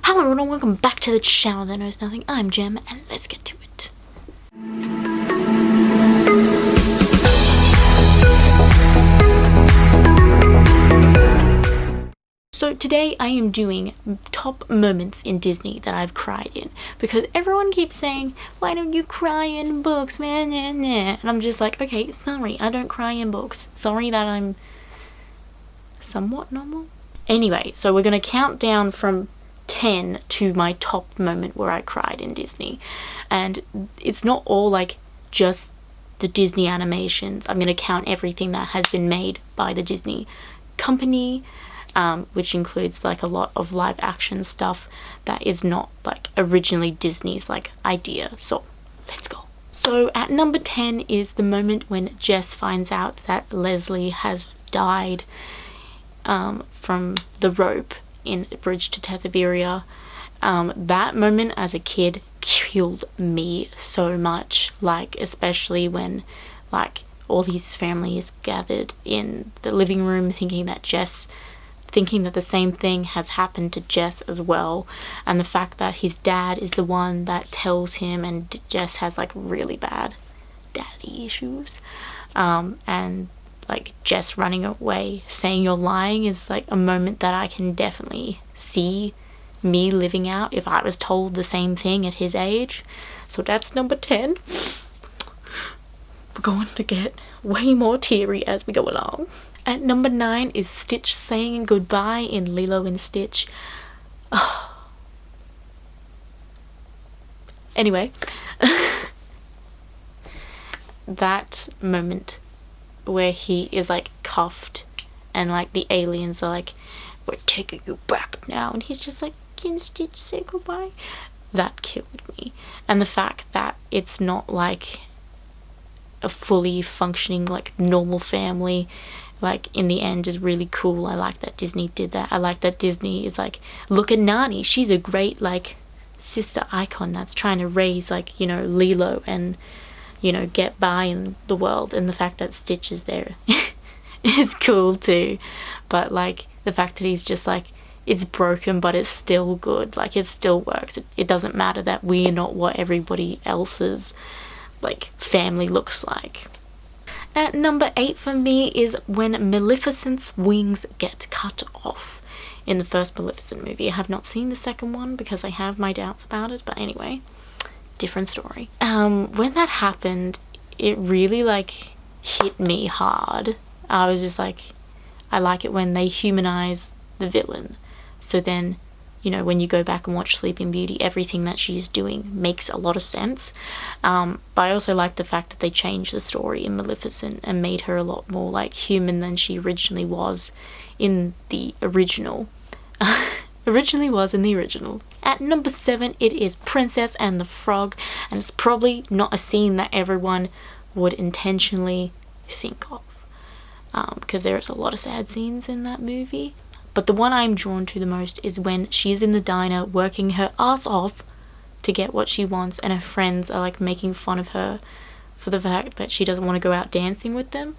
Hello everyone and welcome back to the channel that knows nothing. I'm Gem and let's get to it. So today I am doing top moments in Disney that I've cried in, because everyone keeps saying, why don't you cry in books, man? And I'm just like, okay, sorry, I don't cry in books. Sorry that I'm somewhat normal. Anyway, so we're gonna count down from 10 to my top moment where I cried in Disney, and it's not all like just the Disney animations. I'm gonna count everything that has been made by the Disney company, which includes like a lot of live action stuff that is not like originally Disney's like idea. So let's go. So at number 10 is the moment when Jess finds out that Leslie has died from the rope in Bridge to Tetheberia. That moment as a kid killed me so much, like especially when like all his family is gathered in the living room thinking that the same thing has happened to Jess as well, and the fact that his dad is the one that tells him, and Jess has like really bad daddy issues, and like Jess running away saying you're lying is like a moment that I can definitely see me living out if I was told the same thing at his age. So that's number 10. We're going to get way more teary as we go along. At number 9 is Stitch saying goodbye in Lilo and Stitch. Anyway, that moment where he is like cuffed and like the aliens are like, we're taking you back now, and he's just like, can Stitch say goodbye? That killed me. And the fact that it's not like a fully functioning like normal family like in the end is really cool. I like that Disney did that. I like that Disney is like, look at Nani, she's a great like sister icon that's trying to raise like, you know, Lilo and, you know, get by in the world. And the fact that Stitch is there is cool too. But like the fact that he's just like, it's broken but it's still good, like it still works. It doesn't matter that we're not what everybody else's like family looks like. At number 8 for me is when Maleficent's wings get cut off in the first Maleficent movie. I have not seen the second one because I have my doubts about it, but anyway, different story. When that happened, it really like hit me hard. I was just like, I like it when they humanize the villain. So then, you know, when you go back and watch Sleeping Beauty, everything that she's doing makes a lot of sense. But I also like the fact that they changed the story in Maleficent and made her a lot more like human than she originally was in the original. At number 7, it is Princess and the Frog, and it's probably not a scene that everyone would intentionally think of, because there's a lot of sad scenes in that movie. But the one I'm drawn to the most is when she's in the diner working her ass off to get what she wants, and her friends are like making fun of her for the fact that she doesn't want to go out dancing with them.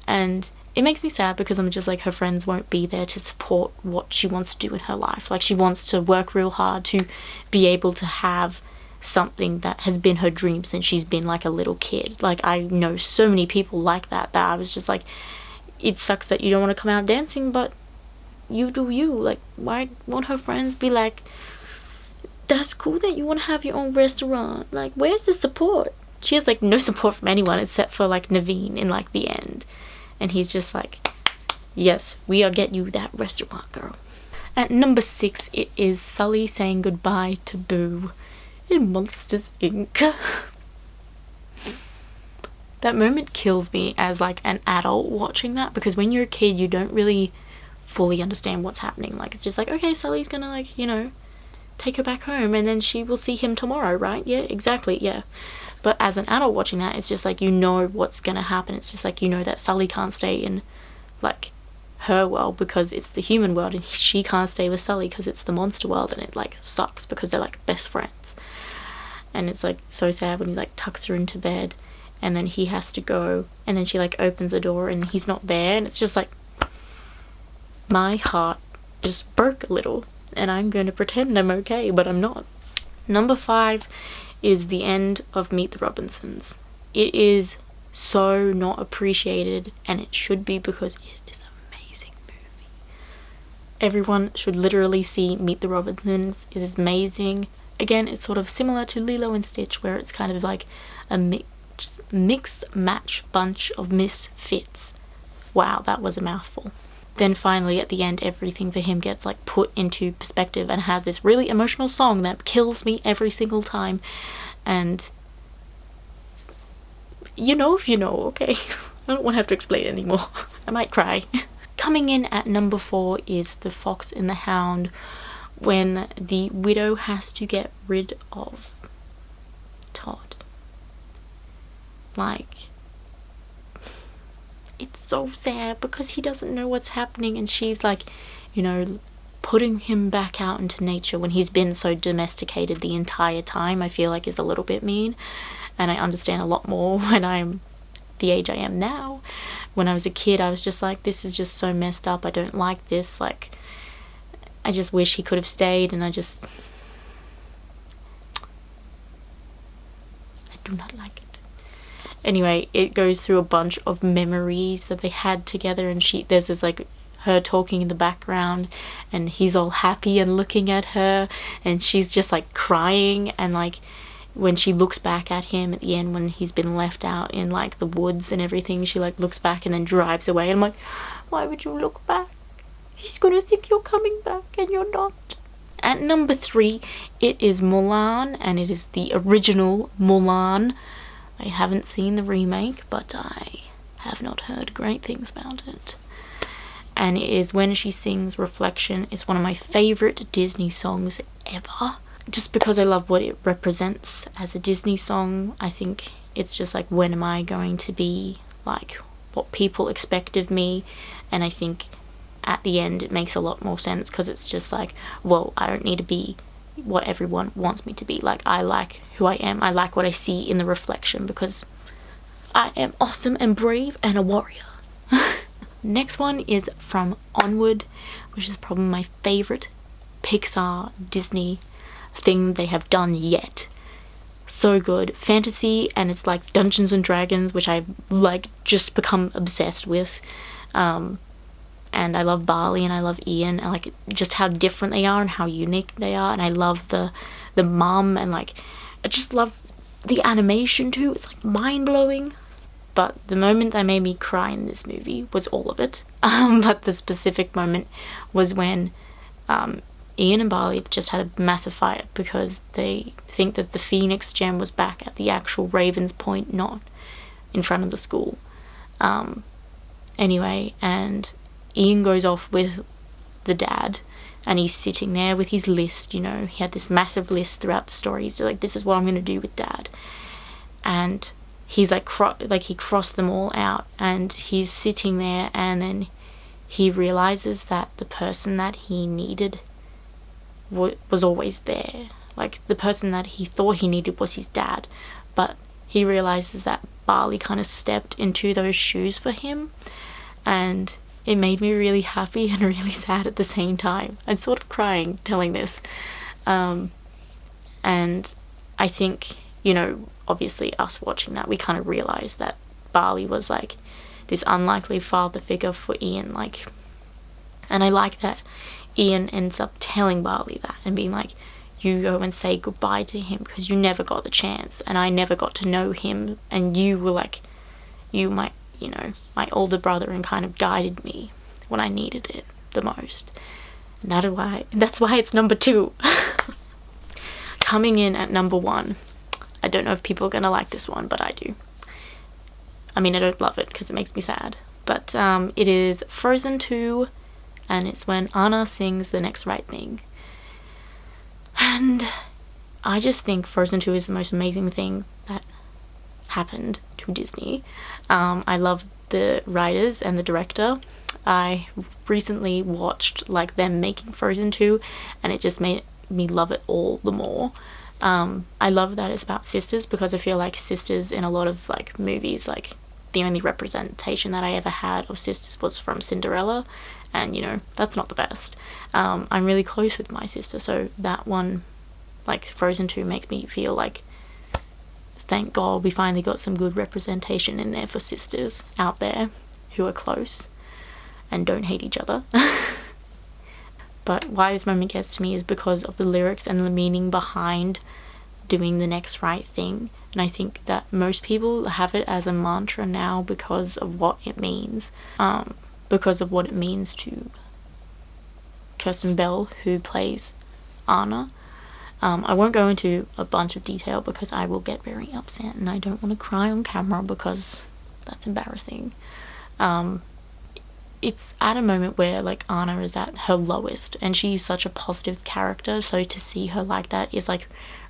And it makes me sad because I'm just like, her friends won't be there to support what she wants to do in her life. Like she wants to work real hard to be able to have something that has been her dream since she's been like a little kid. Like I know so many people like that I was just like, it sucks that you don't want to come out dancing, but you do you. Like, why won't her friends be like, that's cool that you want to have your own restaurant, like where's the support? She has like no support from anyone except for like Naveen in like the end, and he's just like, yes, we'll get you that restaurant, girl. At number 6, it is Sully saying goodbye to Boo in Monsters Inc. That moment kills me as like an adult watching that, because when you're a kid you don't really fully understand what's happening. Like it's just like, okay, Sully's gonna like, you know, take her back home and then she will see him tomorrow, right? Yeah, exactly, yeah. But as an adult watching that, it's just like, you know what's gonna happen. It's just like, you know that Sully can't stay in like her world because it's the human world, and she can't stay with Sully because it's the monster world, and it like sucks because they're like best friends. And it's like so sad when he like tucks her into bed and then he has to go, and then she like opens the door and he's not there, and it's just like, my heart just broke a little. and I'm going to pretend I'm okay, but I'm not. Number 5 is the end of Meet the Robinsons. It is so not appreciated, and it should be, because it is an amazing movie. Everyone should literally see Meet the Robinsons. It is amazing. Again, it's sort of similar to Lilo and Stitch, where it's kind of like a mixed match bunch of misfits. Wow, that was a mouthful. Then finally at the end, everything for him gets like put into perspective and has this really emotional song that kills me every single time. And you know if you know, okay? I don't want to have to explain it anymore. I might cry. Coming in at number 4 is The Fox and the Hound, when the widow has to get rid of Todd. Like, it's so sad because he doesn't know what's happening, and she's like, you know, putting him back out into nature when he's been so domesticated the entire time, I feel like is a little bit mean. And I understand a lot more when I'm the age I am now. When I was a kid, I was just like, this is just so messed up. I don't like this. Like, I just wish he could have stayed, and I do not like it. Anyway, it goes through a bunch of memories that they had together, and there's this like her talking in the background, and he's all happy and looking at her, and she's just like crying, and like when she looks back at him at the end when he's been left out in like the woods and everything, she like looks back and then drives away, and I'm like, why would you look back? He's gonna think you're coming back and you're not. At number 3, it is Mulan, and it is the original Mulan. I haven't seen the remake, but I have not heard great things about it. And it is when she sings Reflection. It's one of my favourite Disney songs ever. Just because I love what it represents as a Disney song. I think it's just like, when am I going to be like what people expect of me? And I think at the end it makes a lot more sense, because it's just like, well, I don't need to be what everyone wants me to be. Like, I like who I am. I like what I see in the reflection, because I am awesome and brave and a warrior. Next one is from Onward, which is probably my favorite Pixar Disney thing they have done yet. So good. Fantasy, and it's like Dungeons and Dragons, which I've like just become obsessed with. And I love Barley and I love Ian, and like just how different they are and how unique they are. And I love the mum, and like I just love the animation too. It's like mind-blowing. But the moment that made me cry in this movie was all of it. But the specific moment was when Ian and Barley just had a massive fight because they think that the Phoenix gem was back at the actual Raven's Point, not in front of the school. Anyway, and Ian goes off with the dad, and he's sitting there with his list, you know. He had this massive list throughout the story. He's like, this is what I'm going to do with Dad. And he's like, he crossed them all out, and he's sitting there, and then he realizes that the person that he needed was always there. Like, the person that he thought he needed was his dad, but he realizes that Barley kind of stepped into those shoes for him, and it made me really happy and really sad at the same time. I'm sort of crying telling this. And I think, you know, obviously us watching that, we kind of realised that Barley was like this unlikely father figure for Ian. Like, and I like that Ian ends up telling Barley that and being like, you go and say goodbye to him because you never got the chance, and I never got to know him, and you were like, my older brother, and kind of guided me when I needed it the most. And that's why it's number 2. Coming in at number 1. I don't know if people are gonna like this one, but I do. I mean, I don't love it because it makes me sad. But it is Frozen 2, and it's when Anna sings The Next Right Thing. And I just think Frozen 2 is the most amazing thing that happened to Disney. I love the writers and the director. I recently watched like them making Frozen 2, and it just made me love it all the more. I love that it's about sisters, because I feel like sisters in a lot of like movies, like the only representation that I ever had of sisters was from Cinderella, and you know, that's not the best. I'm really close with my sister, so that one, like Frozen 2, makes me feel like, thank God we finally got some good representation in there for sisters out there who are close and don't hate each other. But why this moment gets to me is because of the lyrics and the meaning behind doing the next right thing. And I think that most people have it as a mantra now because of what it means. Because of what it means to Kirsten Bell, who plays Anna. I won't go into a bunch of detail because I will get very upset and I don't want to cry on camera because that's embarrassing. It's at a moment where like Anna is at her lowest and she's such a positive character, so to see her like that is like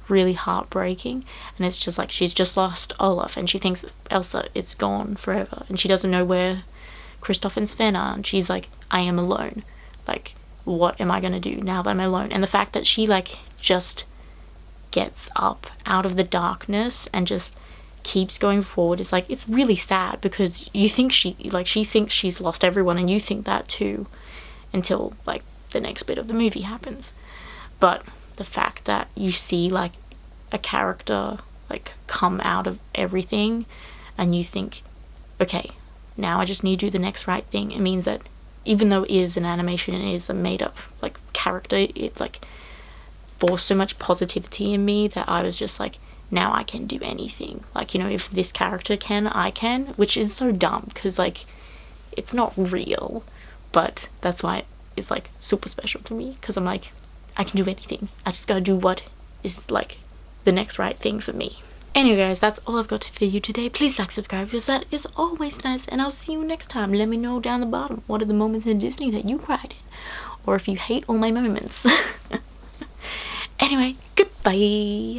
really heartbreaking. And it's just like she's just lost Olaf and she thinks Elsa is gone forever and she doesn't know where Kristoff and Sven are, and she's like, I am alone, like what am I gonna do now that I'm alone? And the fact that she like just gets up out of the darkness and just keeps going forward is like, it's really sad because you think she thinks she's lost everyone and you think that too until like the next bit of the movie happens. But the fact that you see like a character like come out of everything and you think, okay, now I just need to do the next right thing, it means that even though it is an animation and it is a made up like character, it like forced so much positivity in me that I was just like, now I can do anything. Like, you know, if this character can, I can, which is so dumb because like it's not real, but that's why it's like super special to me because I'm like, I can do anything. I just gotta do what is like the next right thing for me. Anyway guys, that's all I've got for you today. Please like, subscribe because that is always nice, and I'll see you next time. Let me know down the bottom what are the moments in Disney that you cried in, or if you hate all my moments. Anyway, goodbye.